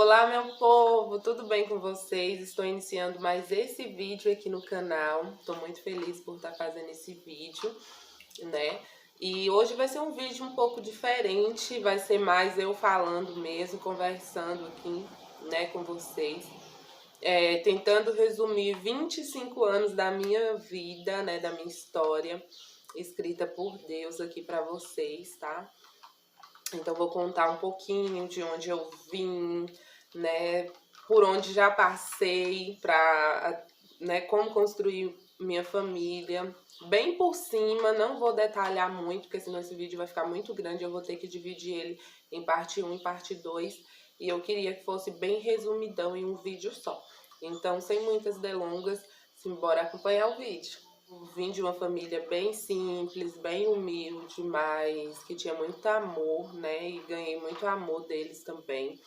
Olá, meu povo, tudo bem com vocês? Estou iniciando mais esse vídeo aqui no canal. Estou muito feliz por estar fazendo esse vídeo, né? E hoje vai ser um vídeo um pouco diferente, vai ser mais eu falando mesmo, conversando aqui, né, com vocês. Tentando resumir 25 anos da minha vida, né, da minha história, escrita por Deus aqui para vocês, tá? Então, vou contar um pouquinho de onde eu vim, né? Por onde já passei, né? Como construir minha família. Bem por cima, não vou detalhar muito, porque senão esse vídeo vai ficar muito grande. Eu vou ter que dividir ele em parte 1 e parte 2. E eu queria que fosse bem resumidão em um vídeo só. Então, sem muitas delongas, simbora acompanhar o vídeo. Vim de uma família bem simples, bem humilde, mas que tinha muito amor, né? E ganhei muito amor deles também.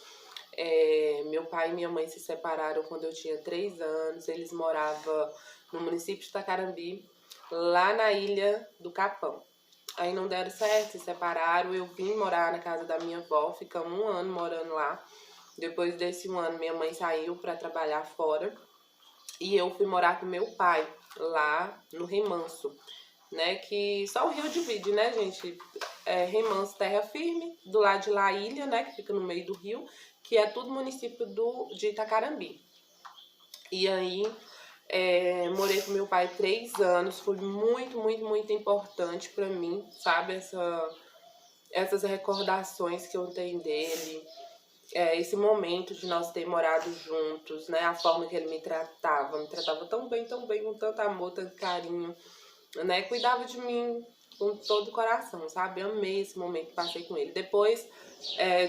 Meu pai e minha mãe se separaram quando eu tinha 3 anos. Eles moravam no município de Tacarambi, lá na Ilha do Capão. Aí não deram certo, se separaram. Eu vim morar na casa da minha avó, ficamos 1 ano morando lá. Depois desse 1 ano, minha mãe saiu para trabalhar fora. E eu fui morar com meu pai, lá no Remanso, né? Que só o rio divide, né, gente? Remanso, terra firme, do lado de lá, ilha, né? Que fica no meio do rio, que é tudo município de Itacarambi. E aí, morei com meu pai 3 anos, foi muito, muito, muito importante pra mim, sabe? Essas recordações que eu tenho dele. Esse momento de nós ter morado juntos, né? A forma que ele me tratava tão bem, com tanto amor, tanto carinho, né? Cuidava de mim com todo o coração, sabe? Amei esse momento que passei com ele. Depois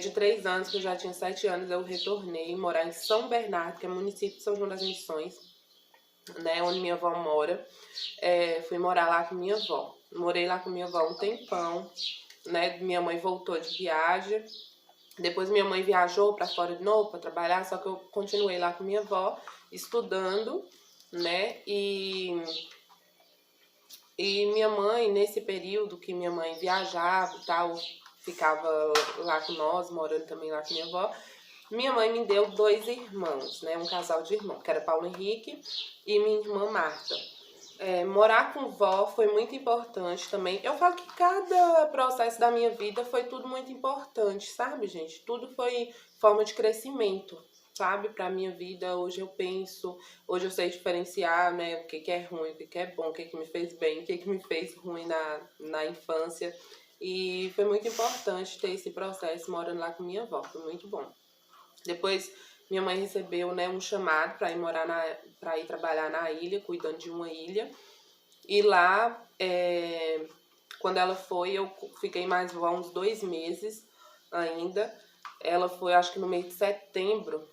de 3 anos, que eu já tinha 7 anos, eu retornei morar em São Bernardo, que é município de São João das Missões, né? Onde minha avó mora. Fui morar lá com minha avó. Morei lá com minha avó um tempão, né? Minha mãe voltou de viagem. Depois minha mãe viajou para fora de novo para trabalhar, só que eu continuei lá com minha avó, estudando, né? E minha mãe, nesse período que minha mãe viajava e tal, ficava lá com nós, morando também lá com minha avó, minha mãe me deu 2 irmãos, né? Um casal de irmãos, que era Paulo Henrique e minha irmã Marta. Morar com vó foi muito importante também. Eu falo que cada processo da minha vida foi tudo muito importante, sabe, gente? Tudo foi forma de crescimento, sabe? Pra minha vida, hoje eu penso, hoje eu sei diferenciar, né? O que é ruim, o que é bom, o que me fez bem, o que me fez ruim na infância. E foi muito importante ter esse processo morando lá com minha avó, foi muito bom. Depois minha mãe recebeu, né, um chamado para ir trabalhar na ilha, cuidando de uma ilha. E lá, quando ela foi, eu fiquei mais lá uns 2 meses ainda. Ela foi, acho que no mês de setembro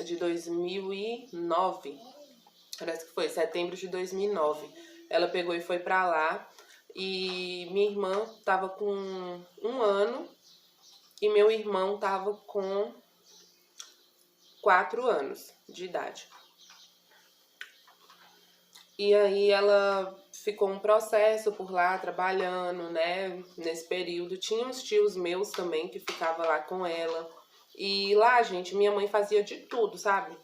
de 2009. Parece que foi setembro de 2009. Ela pegou e foi pra lá. E minha irmã tava com 1 ano e meu irmão tava com 4 anos de idade. E aí ela ficou um processo por lá, trabalhando, né, nesse período. Tinha uns tios meus também que ficavam lá com ela. E lá, gente, minha mãe fazia de tudo, sabe?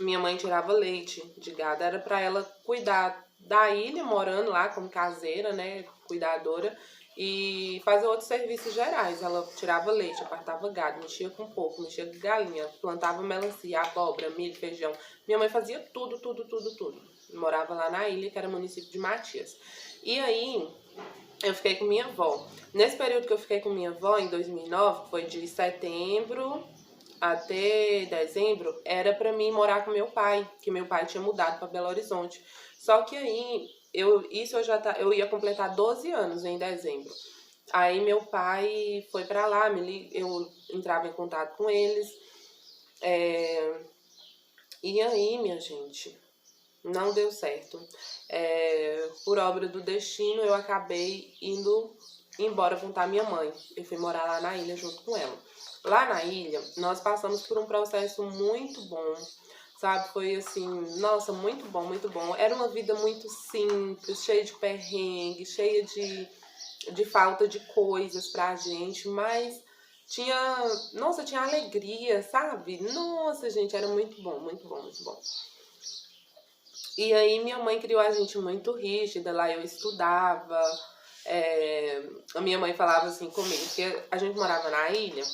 Minha mãe tirava leite de gado, era pra ela cuidar da ilha, morando lá como caseira, né, cuidadora, e fazer outros serviços gerais. Ela tirava leite, apartava gado, mexia com porco, mexia com galinha, plantava melancia, abóbora, milho, feijão. Minha mãe fazia tudo, tudo, tudo, tudo. Morava lá na ilha, que era município de Matias. E aí, eu fiquei com minha avó. Nesse período que eu fiquei com minha avó, em 2009, foi de setembro até dezembro, era pra mim morar com meu pai, que meu pai tinha mudado pra Belo Horizonte. Só que aí, eu ia completar 12 anos em dezembro. Aí meu pai foi pra lá, eu entrava em contato com eles. E aí, minha gente, não deu certo. Por obra do destino, eu acabei indo embora contar minha mãe. Eu fui morar lá na ilha junto com ela. Lá na ilha, nós passamos por um processo muito bom, sabe? Foi assim, nossa, muito bom, muito bom. Era uma vida muito simples, cheia de perrengue, cheia de falta de coisas pra gente, mas Nossa, tinha alegria, sabe? Nossa, gente, era muito bom, muito bom, muito bom. E aí minha mãe criou a gente muito rígida, lá eu estudava, a minha mãe falava assim comigo, porque a gente morava na ilha,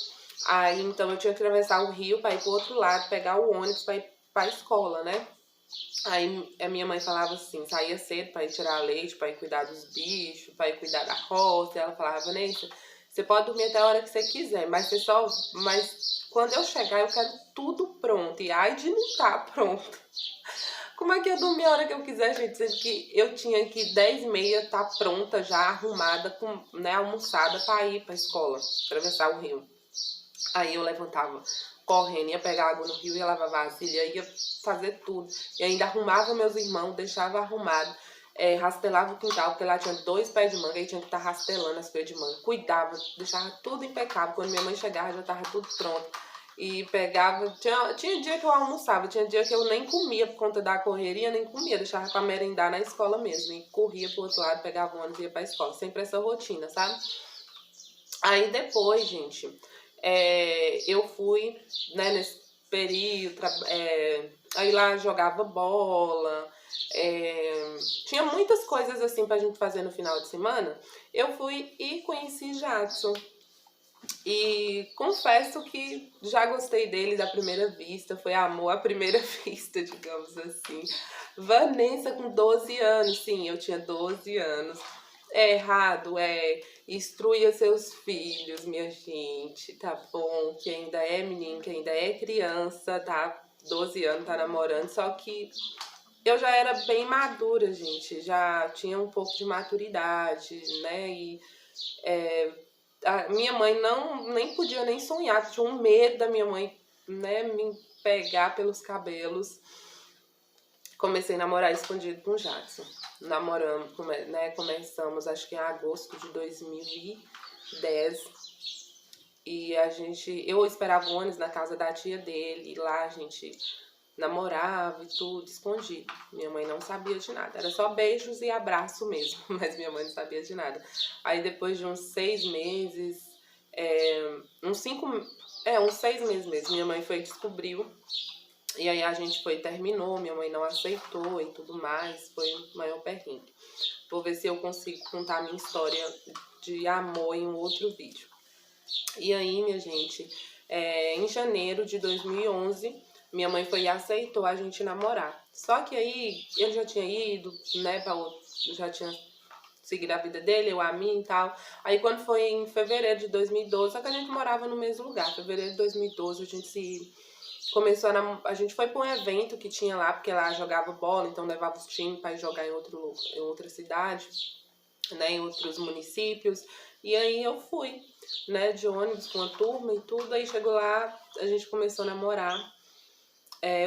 aí então eu tinha que atravessar o rio para ir pro outro lado, pegar o ônibus para ir pra escola, né? Aí a minha mãe falava assim, saía cedo para ir tirar leite, para ir cuidar dos bichos, para ir cuidar da roça, e ela falava, Vanessa, você pode dormir até a hora que você quiser, mas quando eu chegar eu quero tudo pronto, e ai de não estar pronto. Como é que eu dormi a hora que eu quiser, gente? Sendo que eu tinha que 10h30 estar pronta, já arrumada, com, né, almoçada pra ir pra escola, atravessar o rio. Aí eu levantava correndo, ia pegar água no rio, ia lavar vasilha, ia fazer tudo. E ainda arrumava meus irmãos, deixava arrumado. Rastelava o quintal, porque lá tinha 2 pés de manga, e tinha que estar rastelando as folhas de manga. Cuidava, deixava tudo impecável. Quando minha mãe chegava, já tava tudo pronto. E pegava, tinha dia que eu almoçava, tinha dia que eu nem comia por conta da correria, nem comia, deixava pra merendar na escola mesmo. E corria pro outro lado, pegava o ônibus e ia pra escola. Sempre essa rotina, sabe? Aí depois, gente, eu fui, né, nesse período, aí lá jogava bola, tinha muitas coisas assim pra gente fazer no final de semana. Eu fui e conheci Jadson. E confesso que já gostei dele da primeira vista, foi amor à primeira vista, digamos assim. Vanessa com 12 anos, sim, eu tinha 12 anos. É errado, instrua seus filhos, minha gente, tá bom? Que ainda é menino, que ainda é criança, tá? 12 anos, tá namorando, só que eu já era bem madura, gente, já tinha um pouco de maturidade, né? E a minha mãe nem podia nem sonhar, tinha um medo da minha mãe, né, me pegar pelos cabelos. Comecei a namorar escondido com o Jackson. Namoramos, né, começamos acho que em agosto de 2010. E eu esperava o ônibus na casa da tia dele, e lá a gente namorava e tudo, escondido. Minha mãe não sabia de nada, era só beijos e abraço mesmo, mas minha mãe não sabia de nada. Aí depois de uns 6 meses, uns 6 meses mesmo, minha mãe foi e descobriu. E aí a gente terminou, minha mãe não aceitou e tudo mais, foi o maior perrengue. Vou ver se eu consigo contar a minha história de amor em um outro vídeo. E aí, minha gente, em janeiro de 2011, minha mãe foi e aceitou a gente namorar. Só que aí, ele já tinha ido, né, já tinha seguido a vida dele, eu a mim e tal. Aí quando foi em fevereiro de 2012, só que a gente morava no mesmo lugar. Fevereiro de 2012, a gente foi para um evento que tinha lá, porque lá jogava bola, então levava os times para jogar em outra cidade, né, em outros municípios. E aí eu fui, né, de ônibus com a turma e tudo. Aí chegou lá, a gente começou a namorar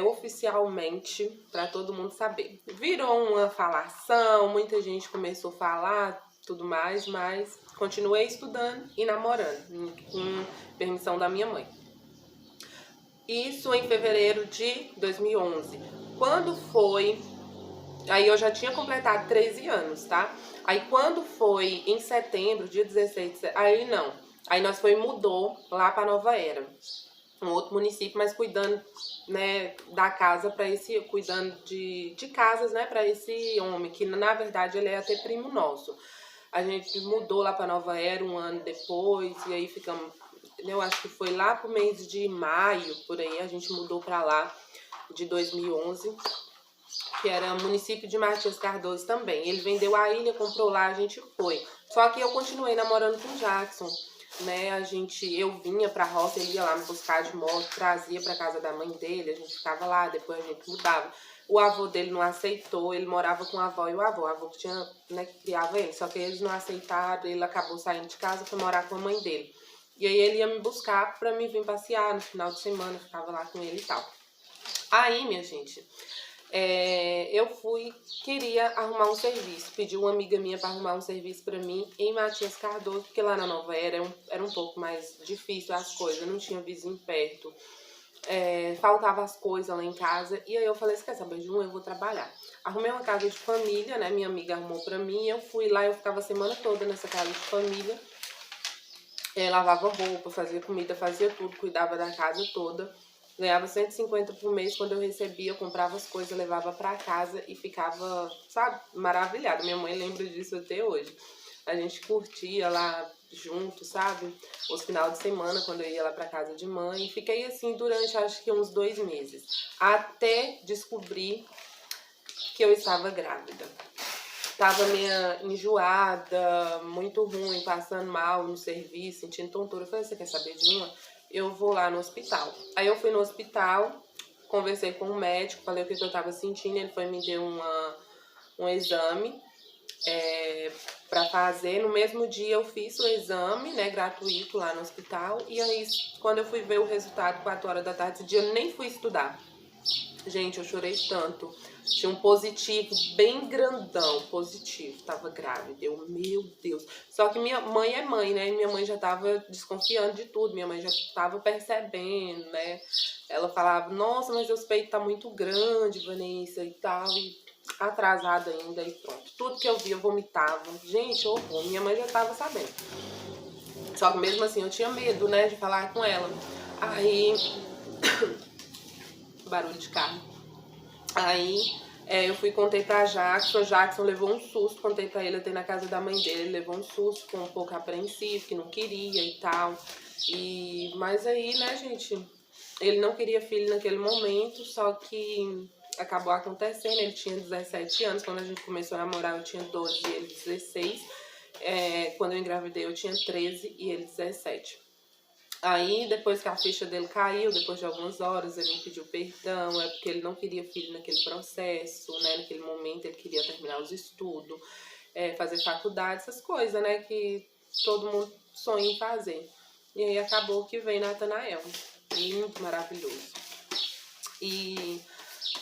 oficialmente, para todo mundo saber. Virou uma falação, muita gente começou a falar, tudo mais, mas continuei estudando e namorando, com permissão da minha mãe. Isso em fevereiro de 2011. Quando foi... Aí eu já tinha completado 13 anos, tá? Aí quando foi em setembro, dia 16 de setembro, aí não. Aí nós mudou lá para Nova Era, um outro município, mas cuidando, né, da casa para cuidando de casas, né, para esse homem, que na verdade ele é até primo nosso. A gente mudou lá para Nova Era um ano depois, e aí ficamos, eu acho que foi lá pro mês de maio, por aí, a gente mudou para lá, de 2011, que era município de Matias Cardoso também. Ele vendeu a ilha, comprou lá, a gente foi. Só que eu continuei namorando com o Jackson, né? Eu vinha pra roça, ele ia lá me buscar de moto, trazia pra casa da mãe dele, a gente ficava lá, depois a gente mudava. O avô dele não aceitou, ele morava com a avó e o avô que tinha, né, que criava ele. Só que eles não aceitaram, ele acabou saindo de casa e foi morar com a mãe dele. E aí ele ia me buscar pra me vir passear no final de semana, eu ficava lá com ele e tal. Aí, minha gente, eu queria arrumar um serviço, pedi uma amiga minha para arrumar um serviço para mim em Matias Cardoso, porque lá na Nova Era era um pouco mais difícil as coisas, não tinha vizinho perto, faltava as coisas lá em casa, e aí eu falei, você quer saber de eu vou trabalhar. Arrumei uma casa de família, né, minha amiga arrumou para mim, eu fui lá, eu ficava a semana toda nessa casa de família, lavava roupa, fazia comida, fazia tudo, cuidava da casa toda. Ganhava 150 por mês. Quando eu recebia, eu comprava as coisas, levava pra casa e ficava, sabe, maravilhada. Minha mãe lembra disso até hoje. A gente curtia lá junto, sabe? Os finais de semana, quando eu ia lá pra casa de mãe. Fiquei assim durante, acho que uns 2 meses. Até descobrir que eu estava grávida. Tava meio enjoada, muito ruim, passando mal no serviço, sentindo tontura. Eu falei, você quer saber de uma? Eu vou lá no hospital. Aí eu fui no hospital, conversei com o médico, falei o que eu tava sentindo. Ele foi me deu um exame pra fazer. No mesmo dia eu fiz o exame, né, gratuito lá no hospital. E aí, quando eu fui ver o resultado, 4 horas da tarde, esse dia eu nem fui estudar. Gente, eu chorei tanto. Tinha um positivo bem grandão, positivo, tava grávida. Eu, meu Deus. Só que minha mãe é mãe, né? Minha mãe já tava desconfiando de tudo. Minha mãe já tava percebendo, né? Ela falava, nossa, mas seus peitos tá muito grande, Vanessa, e tal. E atrasada ainda, e pronto. Tudo que eu via, eu vomitava. Gente, horror. Minha mãe já tava sabendo. Só que mesmo assim, eu tinha medo, né, de falar com ela. Aí... barulho de carro. Aí eu fui e contei pra Jackson. O Jackson levou um susto. Contei pra ele até na casa da mãe dele. Ele levou um susto, ficou um pouco apreensivo, que não queria e tal. Mas aí, né, gente, ele não queria filho naquele momento, só que acabou acontecendo. Ele tinha 17 anos. Quando a gente começou a namorar, eu tinha 12 e ele 16. Quando eu engravidei, eu tinha 13 e ele 17. Aí, depois que a ficha dele caiu, depois de algumas horas, ele me pediu perdão, porque ele não queria filho naquele processo, né? Naquele momento ele queria terminar os estudos, fazer faculdade, essas coisas, né? Que todo mundo sonha em fazer. E aí acabou que veio Natanael, lindo, maravilhoso. E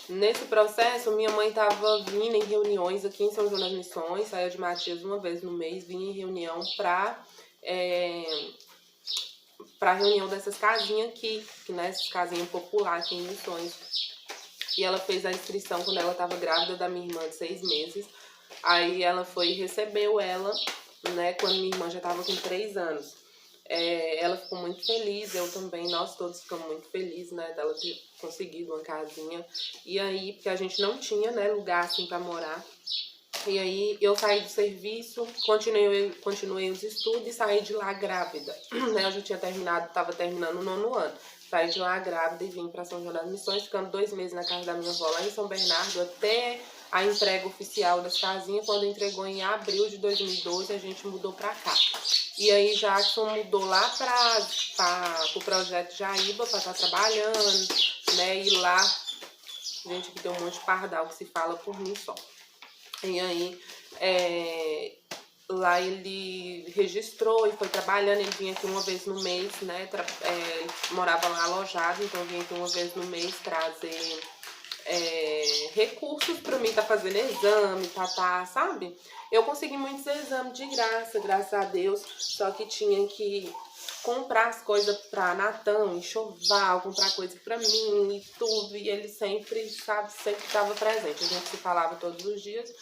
nesse processo, minha mãe estava vindo em reuniões aqui em São João das Missões, saía de Matias uma vez no mês, vinha em reunião para reunião dessas casinhas aqui, né, essas casinhas populares aqui em Missões. E ela fez a inscrição quando ela estava grávida da minha irmã de 6 meses. Aí ela foi e recebeu ela, né, quando minha irmã já estava com 3 anos. Ela ficou muito feliz, eu também, nós todos ficamos muito felizes, né, dela ter conseguido uma casinha. E aí, porque a gente não tinha, né, lugar assim para morar. E aí eu saí do serviço, continuei os estudos e saí de lá grávida. Eu já tinha terminado, estava terminando o 9º ano. Saí de lá grávida e vim para São João das Missões, ficando 2 meses na casa da minha avó lá em São Bernardo, até a entrega oficial das casinhas. Quando entregou em abril de 2012, a gente mudou para cá. E aí Jackson mudou lá para o projeto Jaíba, para estar trabalhando, né? E lá, gente, aqui tem um monte de pardal que se fala por mim só. E aí, lá ele registrou e foi trabalhando. Ele vinha aqui uma vez no mês, né? Morava lá alojado, então vinha aqui uma vez no mês trazer recursos para mim estar fazendo exame, sabe? Eu consegui muitos exames de graça, graças a Deus, só que tinha que comprar as coisas pra Natan, enxoval, comprar coisa pra mim e tudo, e ele sempre, sabe, sempre estava presente. A gente se falava todos os dias.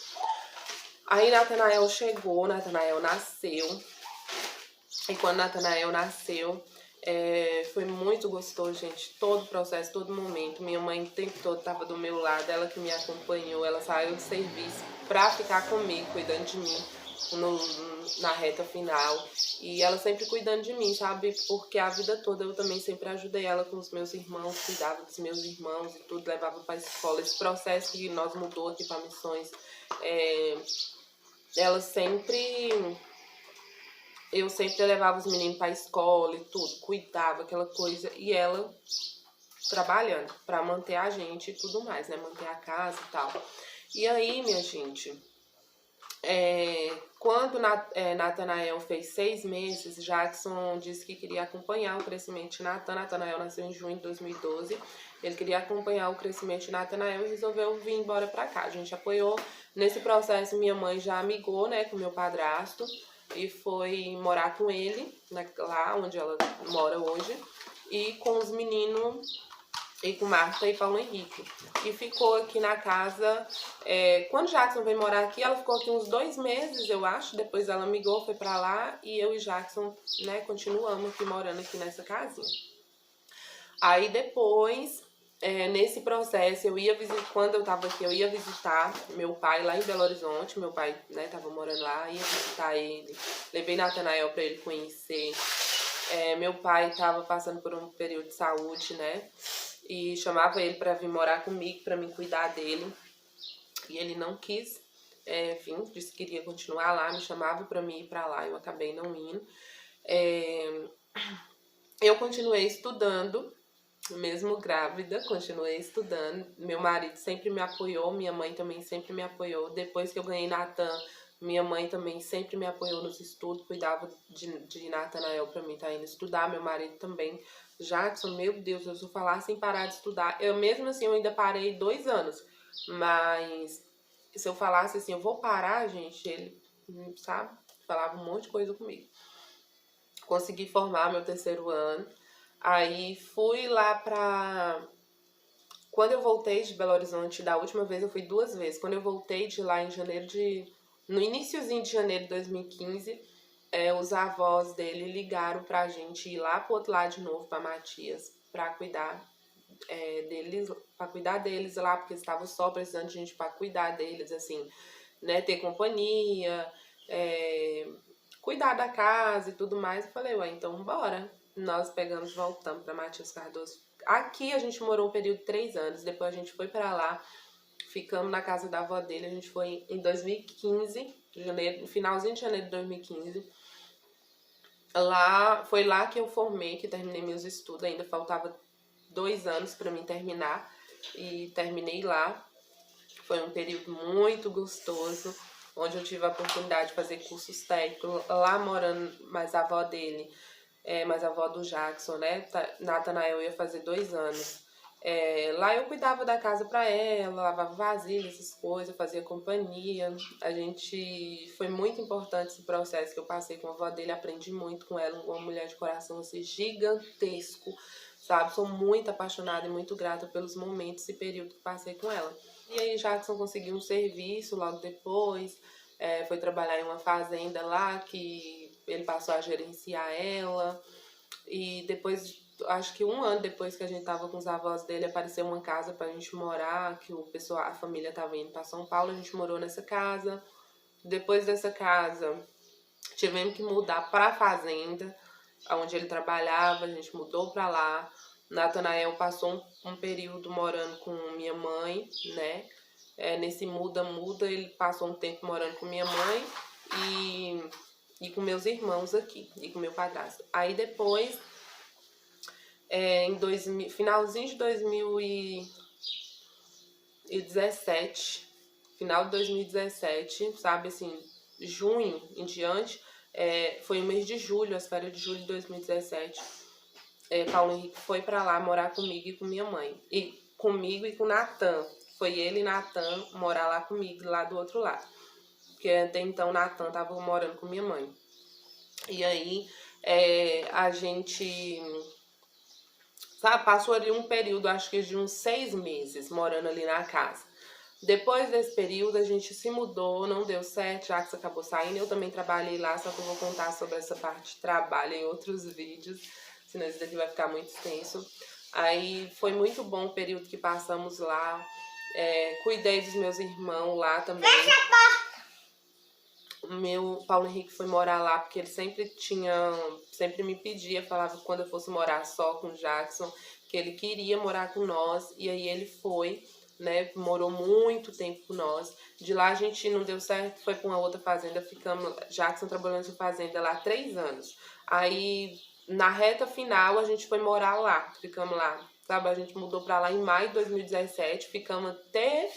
Aí Natanael chegou, Natanael nasceu. E quando Natanael nasceu, foi muito gostoso, gente. Todo o processo, todo momento. Minha mãe o tempo todo estava do meu lado, ela que me acompanhou. Ela saiu do serviço pra ficar comigo, cuidando de mim na reta final. E ela sempre cuidando de mim, sabe? Porque a vida toda eu também sempre ajudei ela com os meus irmãos, cuidava dos meus irmãos e tudo, levava pra escola. Esse processo que nós mudou aqui pra Missões, eu sempre levava os meninos pra escola e tudo, cuidava, aquela coisa, e ela trabalhando pra manter a gente e tudo mais, né, manter a casa e tal. E aí, minha gente, quando Natanael fez 6 meses, Jackson disse que queria acompanhar o crescimento de Natanael nasceu em junho de 2012, ele queria acompanhar o crescimento de Natanael e resolveu vir embora pra cá. A gente apoiou. Nesse processo, minha mãe já amigou, né, com meu padrasto e foi morar com ele, lá onde ela mora hoje, e com os meninos e com Marta e Paulo Henrique. E ficou aqui na casa, quando Jackson veio morar aqui, ela ficou aqui uns 2 meses, eu acho, depois ela migrou, foi pra lá, e eu e Jackson, né, continuamos aqui morando aqui nessa casinha. Aí depois, nesse processo, quando eu tava aqui, eu ia visitar meu pai lá em Belo Horizonte, meu pai, né, tava morando lá, ia visitar ele, levei Natanael pra ele conhecer. Meu pai tava passando por um período de saúde, né, e chamava ele pra vir morar comigo, pra me cuidar dele, e ele não quis, enfim, disse que queria continuar lá, me chamava pra mim ir pra lá, eu acabei não indo. Eu continuei estudando, mesmo grávida, continuei estudando. Meu marido sempre me apoiou, minha mãe também sempre me apoiou. Depois que eu ganhei Natan, minha mãe também sempre me apoiou nos estudos, cuidava de Natanael pra mim estar indo estudar. Meu marido também. Jackson, meu Deus, eu só falar sem parar de estudar. Eu mesmo assim, eu ainda parei 2 anos. Mas se eu falasse assim, eu vou parar, gente, ele, sabe, falava um monte de coisa comigo. Consegui formar meu 3º ano. Aí fui lá pra... Quando eu voltei de Belo Horizonte, da última vez eu fui 2 vezes. Quando eu voltei de lá em janeiro no iniciozinho de janeiro de 2015, os avós dele ligaram pra gente ir lá pro outro lado de novo, pra Matias, pra cuidar deles lá, porque eles estavam só precisando de gente pra cuidar deles, assim, né, ter companhia, cuidar da casa e tudo mais. Eu falei, ué, então bora. Nós pegamos e voltamos pra Matias Cardoso. Aqui a gente morou um período de 3 anos, depois a gente foi pra lá, ficamos na casa da avó dele, a gente foi em 2015, no finalzinho de janeiro de 2015. Foi lá que eu formei, que terminei meus estudos, ainda faltava 2 anos pra mim terminar, e terminei lá. Foi um período muito gostoso, onde eu tive a oportunidade de fazer cursos técnicos, lá morando mais a avó dele, mais a avó do Jackson, né? Natanael ia fazer 2 anos. Lá eu cuidava da casa pra ela, lavava vasilha, essas coisas, fazia companhia. Foi muito importante esse processo que eu passei com a avó dele, aprendi muito com ela, uma mulher de coração assim, gigantesco, sabe? Sou muito apaixonada e muito grata pelos momentos e período que passei com ela. E aí Jackson conseguiu um serviço logo depois, foi trabalhar em uma fazenda lá que ele passou a gerenciar ela. E depois, acho que 1 ano depois que a gente tava com os avós dele, apareceu uma casa pra gente morar, que a família tava indo pra São Paulo, a gente morou nessa casa. Depois dessa casa, tivemos que mudar pra fazenda, onde ele trabalhava, a gente mudou pra lá. Natanael passou um período morando com minha mãe, né? Nesse muda-muda, ele passou um tempo morando com minha mãe e com meus irmãos aqui, e com meu padrasto. Aí depois, finalzinho de 2017, final de 2017, sabe, assim, junho em diante, foi o mês de julho, as férias de julho de 2017, Paulo Henrique foi pra lá morar comigo e com minha mãe. E comigo e com o Natan. Foi ele e Natan morar lá comigo, lá do outro lado. Porque até então o Natan tava morando com minha mãe. E aí a gente, sabe, passou ali um período, acho que de uns 6 meses, morando ali na casa. Depois desse período, a gente se mudou, não deu certo, Jackson acabou saindo. Eu também trabalhei lá, só que eu vou contar sobre essa parte de trabalho em outros vídeos, senão isso daqui vai ficar muito extenso. Aí foi muito bom o período que passamos lá. Cuidei dos meus irmãos lá também. O meu Paulo Henrique foi morar lá porque ele sempre me pedia, falava que quando eu fosse morar só com o Jackson, que ele queria morar com nós, e aí ele foi, né, morou muito tempo com nós. De lá a gente não deu certo, foi pra uma outra fazenda, Jackson trabalhando nessa fazenda lá 3 anos. Aí, na reta final, a gente foi morar lá, ficamos lá, sabe, a gente mudou pra lá em maio de 2017, ficamos até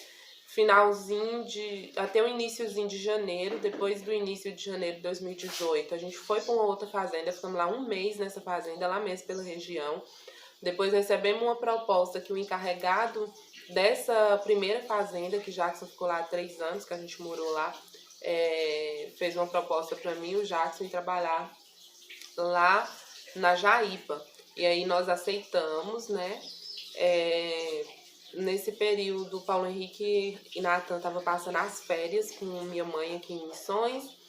o iniciozinho de janeiro. Depois do início de janeiro de 2018, a gente foi para uma outra fazenda, ficamos lá 1 mês nessa fazenda, lá mesmo pela região. Depois recebemos uma proposta que o encarregado dessa primeira fazenda, que Jackson ficou lá há 3 anos, que a gente morou lá, fez uma proposta para mim e o Jackson trabalhar lá na Jaípa. E aí nós aceitamos, né? Nesse período, Paulo Henrique e Natan estavam passando as férias com minha mãe aqui em Missões.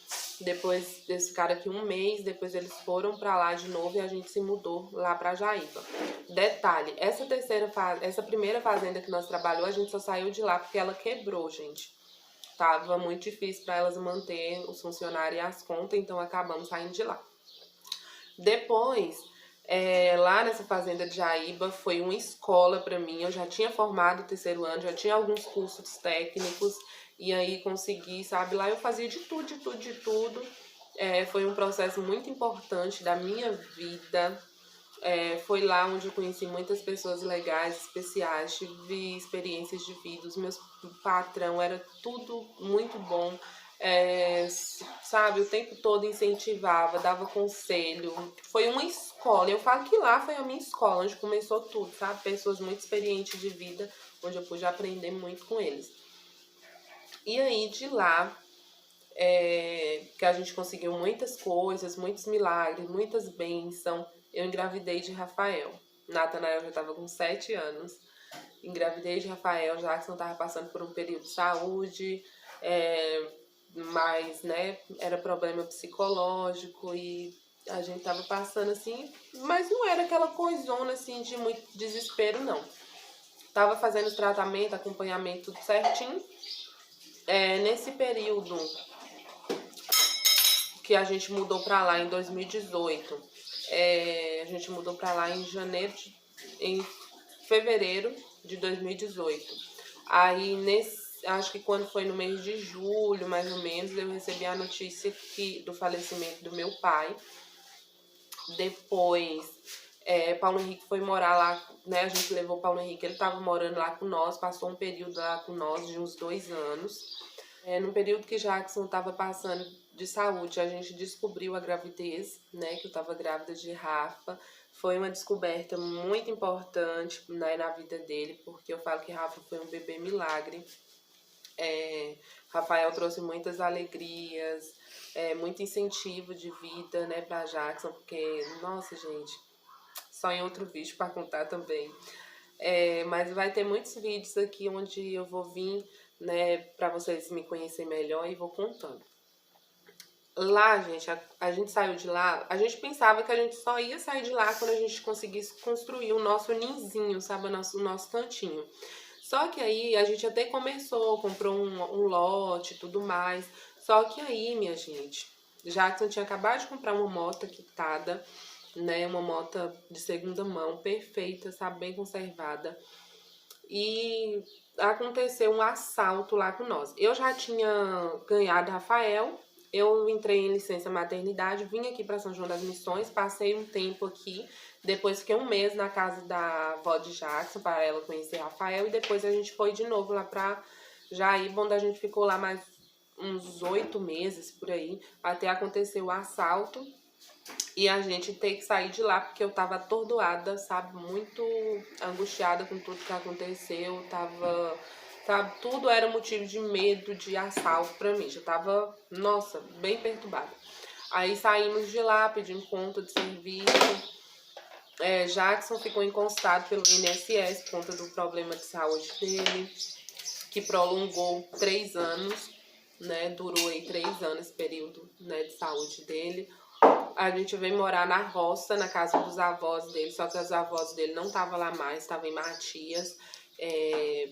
Depois eles ficaram aqui um mês, depois eles foram pra lá de novo e a gente se mudou lá pra Jaíba. Detalhe, essa primeira fazenda que nós trabalhamos, a gente só saiu de lá porque ela quebrou, gente. Tava muito difícil para elas manter os funcionários e as contas, então acabamos saindo de lá. Depois, lá nessa fazenda de Jaíba, foi uma escola para mim. Eu já tinha formado o terceiro ano, já tinha alguns cursos técnicos, e aí consegui, sabe, lá eu fazia de tudo, de tudo, de tudo. Foi um processo muito importante da minha vida. Foi lá onde eu conheci muitas pessoas legais, especiais, tive experiências de vida, os meus patrão era tudo muito bom, sabe, o tempo todo incentivava, dava conselho, foi uma escola, eu falo que lá foi a minha escola, onde começou tudo, sabe, pessoas muito experientes de vida, onde eu pude aprender muito com eles. E aí de lá, que a gente conseguiu muitas coisas, muitos milagres, muitas bênçãos. Eu engravidei de Rafael. Natanael já estava com 7 anos. Engravidei de Rafael, Jackson estava passando por um período de saúde, mas, né, era problema psicológico e a gente estava passando assim, mas não era aquela coisona assim de muito desespero, não. Tava fazendo tratamento, acompanhamento tudo certinho. Nesse período que a gente mudou pra lá em 2018, a gente mudou pra lá em em fevereiro de 2018. Aí, acho que quando foi no mês de julho, mais ou menos, eu recebi a notícia do falecimento do meu pai. Depois, Paulo Henrique foi morar lá, né? A gente levou Paulo Henrique, ele estava morando lá com nós, passou um período lá com nós de uns 2 anos. No período que Jackson estava passando de saúde, a gente descobriu a gravidez, né? Que eu estava grávida de Rafa. Foi uma descoberta muito importante, né, na vida dele, porque eu falo que Rafa foi um bebê milagre. Rafael trouxe muitas alegrias, muito incentivo de vida, né, para Jackson, porque, nossa, gente, só em outro vídeo para contar também. Mas vai ter muitos vídeos aqui onde eu vou vir, né, para vocês me conhecerem melhor e vou contando. Lá, gente, a gente saiu de lá, a gente pensava que a gente só ia sair de lá quando a gente conseguisse construir o nosso ninzinho, sabe, o nosso cantinho. Só que aí a gente até começou, comprou um lote e tudo mais. Só que aí, minha gente, Jackson tinha acabado de comprar uma moto quitada, né? Uma moto de segunda mão, perfeita, sabe? Bem conservada. E aconteceu um assalto lá com nós. Eu já tinha ganhado Rafael, eu entrei em licença maternidade, vim aqui para São João das Missões, passei um tempo aqui, depois fiquei um mês na casa da avó de Jackson para ela conhecer Rafael e depois a gente foi de novo lá para Jaíba, onde a gente ficou lá mais uns 8 meses por aí, até acontecer o assalto e a gente ter que sair de lá porque eu tava atordoada, sabe, muito angustiada com tudo que aconteceu, sabe, tudo era motivo de medo, de assalto pra mim, já tava, nossa, bem perturbada. Aí saímos de lá, pedimos conta de serviço. Jackson ficou encostado pelo INSS por conta do problema de saúde dele, que prolongou 3 anos, né? Durou aí 3 anos esse período, né, de saúde dele. A gente veio morar na roça, na casa dos avós dele, só que as avós dele não estavam lá mais, estavam em Matias,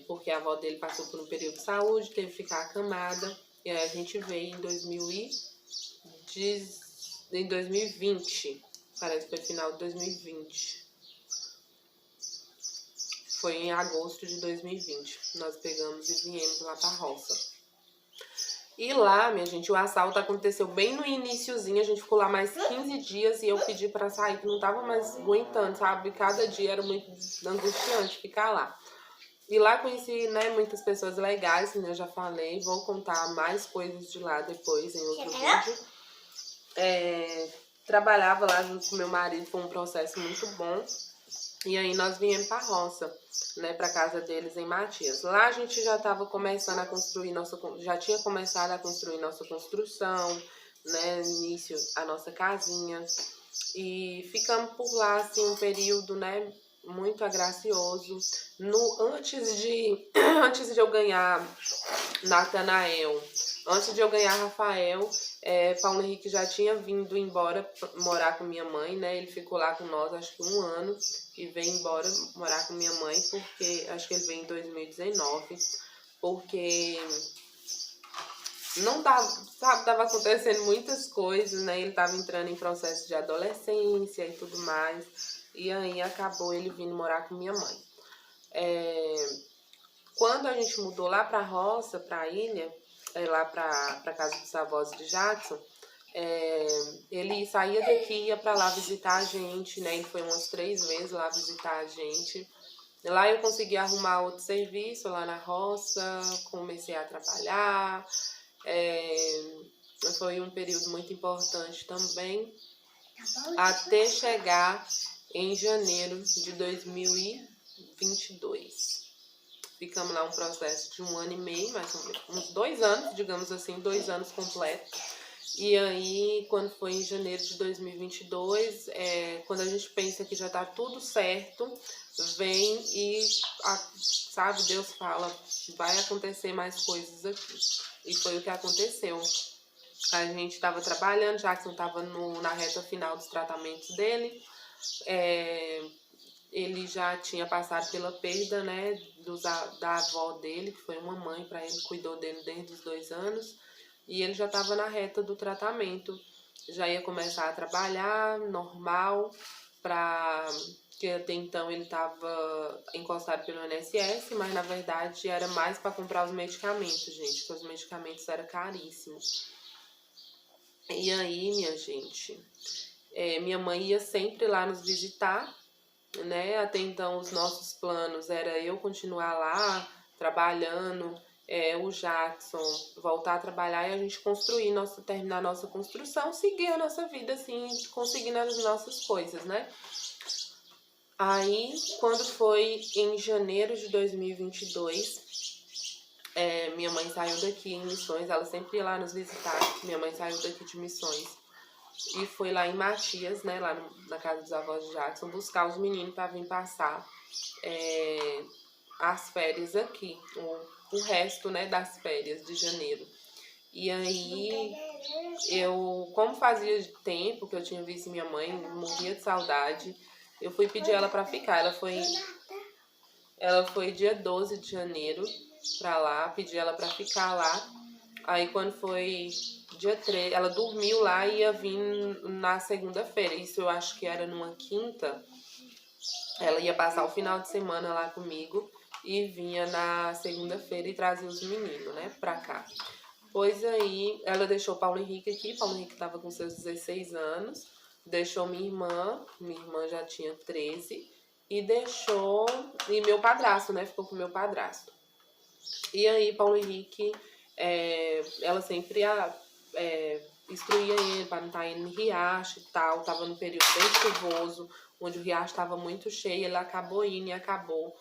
porque a avó dele passou por um período de saúde, teve que ficar acamada, e aí a gente veio em 2020, parece que foi final de 2020. Foi em agosto de 2020, nós pegamos e viemos lá pra roça. E lá, minha gente, o assalto aconteceu bem no iniciozinho, a gente ficou lá mais 15 dias e eu pedi pra sair, que não tava mais aguentando, sabe? Cada dia era muito angustiante ficar lá. E lá conheci, né, muitas pessoas legais, como eu já falei, vou contar mais coisas de lá depois em outro vídeo. Trabalhava lá junto com meu marido, foi um processo muito bom. E aí nós viemos pra roça, né, pra casa deles em Matias. Lá a gente já estava começando a construir já tinha começado a construir nossa construção, né, início a nossa casinha. E ficamos por lá, assim, um período, né, muito agracioso. Antes de eu ganhar Natanael, antes de eu ganhar Rafael, Paulo Henrique já tinha vindo embora morar com minha mãe, né? Ele ficou lá com nós, acho que 1 ano, e veio embora morar com minha mãe, porque acho que ele veio em 2019, porque não tava, sabe, tava acontecendo muitas coisas, né? Ele tava entrando em processo de adolescência e tudo mais, e aí acabou ele vindo morar com minha mãe. Quando a gente mudou lá pra roça, pra ilha, lá pra casa dos avós de Jackson, ele saía daqui e ia pra lá visitar a gente, né? Ele foi umas 3 vezes lá visitar a gente. Lá eu consegui arrumar outro serviço lá na roça, comecei a trabalhar. Foi um período muito importante também, até chegar em janeiro de 2022. Ficamos lá um processo de 1 ano e meio, mais ou menos, uns 2 anos, digamos assim, 2 anos completos. E aí, quando foi em janeiro de 2022, quando a gente pensa que já tá tudo certo, vem e, sabe, Deus fala, vai acontecer mais coisas aqui. E foi o que aconteceu. A gente estava trabalhando, Jackson estava na reta final dos tratamentos dele. Ele já tinha passado pela perda, né, da avó dele, que foi uma mãe para ele, cuidou dele desde os 2 anos. E ele já estava na reta do tratamento, já ia começar a trabalhar normal, que até então ele estava encostado pelo INSS, mas na verdade era mais para comprar os medicamentos, gente, porque os medicamentos eram caríssimos. E aí, minha gente, minha mãe ia sempre lá nos visitar, né? Até então os nossos planos era eu continuar lá trabalhando, o Jackson voltar a trabalhar e a gente terminar a nossa construção, seguir a nossa vida assim, conseguindo as nossas coisas, né? Aí, quando foi em janeiro de 2022, minha mãe saiu daqui em Missões, ela sempre ia lá nos visitar. Minha mãe saiu daqui de Missões e foi lá em Matias, né, lá na casa dos avós de Jackson, buscar os meninos para vir passar as férias aqui, o resto, né, das férias de janeiro. E aí, como fazia tempo que eu tinha visto minha mãe, morria de saudade, eu fui pedir ela para ficar. Ela foi dia 12 de janeiro pra lá, pedi ela pra ficar lá. Aí quando foi dia 3, ela dormiu lá e ia vir na segunda-feira. Isso eu acho que era numa quinta. Ela ia passar o final de semana lá comigo e vinha na segunda-feira e trazia os meninos, né, pra cá. Pois aí, ela deixou o Paulo Henrique aqui. Paulo Henrique tava com seus 16 anos. Deixou minha irmã já tinha 13. E meu padrasto, né, ficou com meu padrasto. E aí, Paulo Henrique, ela sempre instruía ele para não estar indo em riacho e tal. Tava num período bem chuvoso, onde o riacho estava muito cheio. Ele acabou indo e acabou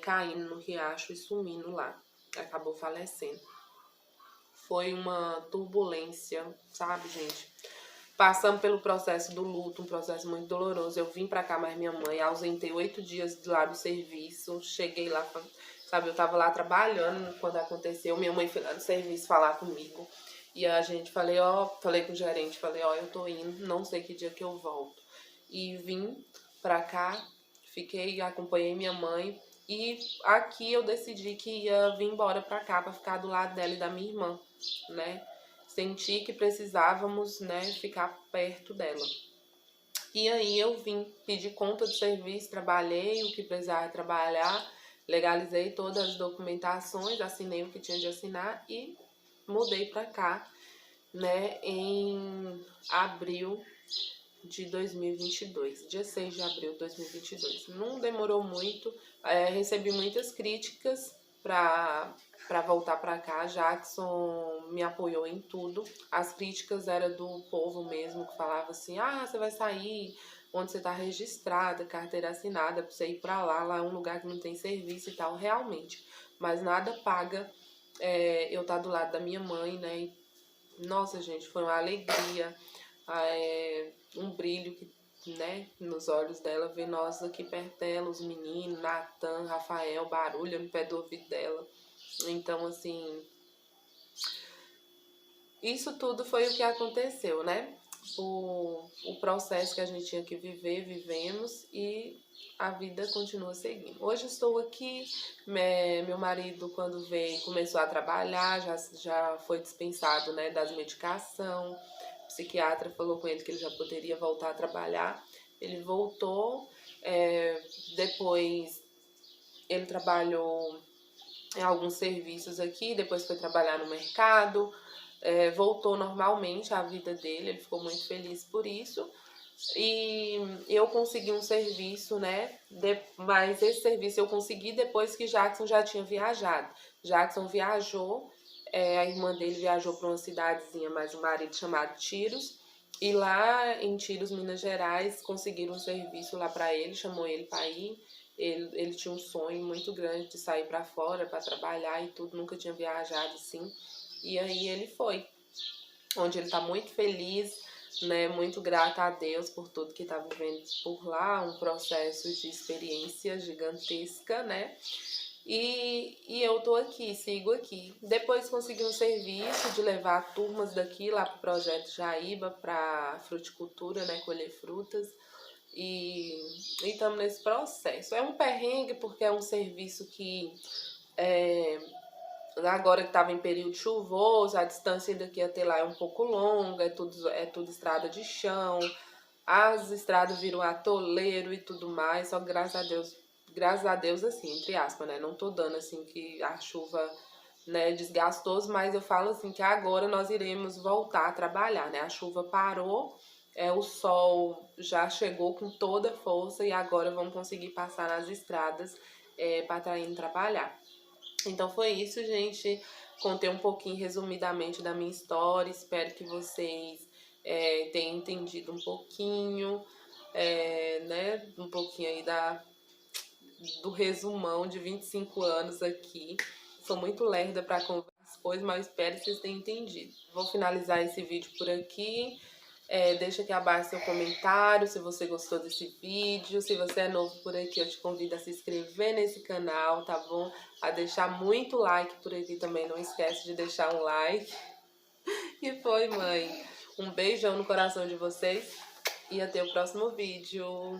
caindo no riacho e sumindo lá. Acabou falecendo. Foi uma turbulência, sabe, gente? Passamos pelo processo do luto, um processo muito doloroso. Eu vim pra cá mais minha mãe, ausentei 8 dias lá do serviço. Cheguei lá, sabe, eu tava lá trabalhando quando aconteceu. Minha mãe foi lá no serviço falar comigo. E a gente, falei com o gerente, eu tô indo, não sei que dia que eu volto. E vim pra cá, acompanhei minha mãe. E aqui eu decidi que ia vir embora pra cá, pra ficar do lado dela e da minha irmã, né? Senti que precisávamos, né, ficar perto dela. E aí eu vim pedir conta de serviço, trabalhei o que precisava trabalhar, legalizei todas as documentações, assinei o que tinha de assinar e mudei pra cá, né, em abril de 2022, dia 6 de abril de 2022. Não demorou muito, recebi muitas críticas para voltar para cá. Jackson me apoiou em tudo. As críticas eram do povo mesmo, que falava assim, você vai sair onde você está registrada, carteira assinada, para você ir para lá é um lugar que não tem serviço e tal, realmente. Mas nada paga eu estar do lado da minha mãe, né? E, nossa, gente, foi uma alegria, um brilho que né, nos olhos dela, ver nós aqui perto dela, os meninos, Natan, Rafael, barulho no pé do ouvido dela. Então, assim, isso tudo foi o que aconteceu, né? O processo que a gente tinha que viver, vivemos e a vida continua seguindo. Hoje estou aqui, meu marido quando veio começou a trabalhar, já foi dispensado, né, das medicação, o psiquiatra falou com ele que ele já poderia voltar a trabalhar, ele voltou, depois ele trabalhou em alguns serviços aqui, depois foi trabalhar no mercado, voltou normalmente à vida dele, ele ficou muito feliz por isso. E eu consegui um serviço, né? Mas esse serviço eu consegui depois que Jackson já tinha viajado. Jackson viajou, a irmã dele viajou para uma cidadezinha, mais um marido chamado Tiros. E lá em Tiros, Minas Gerais, conseguiram um serviço lá para ele, chamou ele para ir. Ele tinha um sonho muito grande de sair para fora, para trabalhar e tudo, nunca tinha viajado assim. E aí ele foi, onde ele está muito feliz, né, muito grata a Deus por tudo que está vivendo por lá, um processo de experiência gigantesca, né? E eu tô aqui, sigo aqui. Depois consegui um serviço de levar turmas daqui lá pro projeto Jaíba para fruticultura, né, colher frutas. E estamos nesse processo. É um perrengue porque é um serviço que agora que estava em período chuvoso, a distância daqui até lá é um pouco longa, é tudo estrada de chão, as estradas viram atoleiro e tudo mais, só que graças a Deus assim, entre aspas, né? Não tô dando assim que a chuva, né, desgastou, mas eu falo assim que agora nós iremos voltar a trabalhar, né? A chuva parou, o sol já chegou com toda a força e agora vamos conseguir passar nas estradas para estar indo trabalhar. Então foi isso, gente. Contei um pouquinho resumidamente da minha história. Espero que vocês tenham entendido um pouquinho, né? Um pouquinho aí do resumão de 25 anos aqui. Sou muito lerda para conversar as coisas, mas espero que vocês tenham entendido. Vou finalizar esse vídeo por aqui. Deixa aqui abaixo seu comentário se você gostou desse vídeo. Se você é novo por aqui, eu te convido a se inscrever nesse canal, tá bom? A deixar muito like por aqui também. Não esquece de deixar um like. E foi, mãe. Um beijão no coração de vocês e até o próximo vídeo.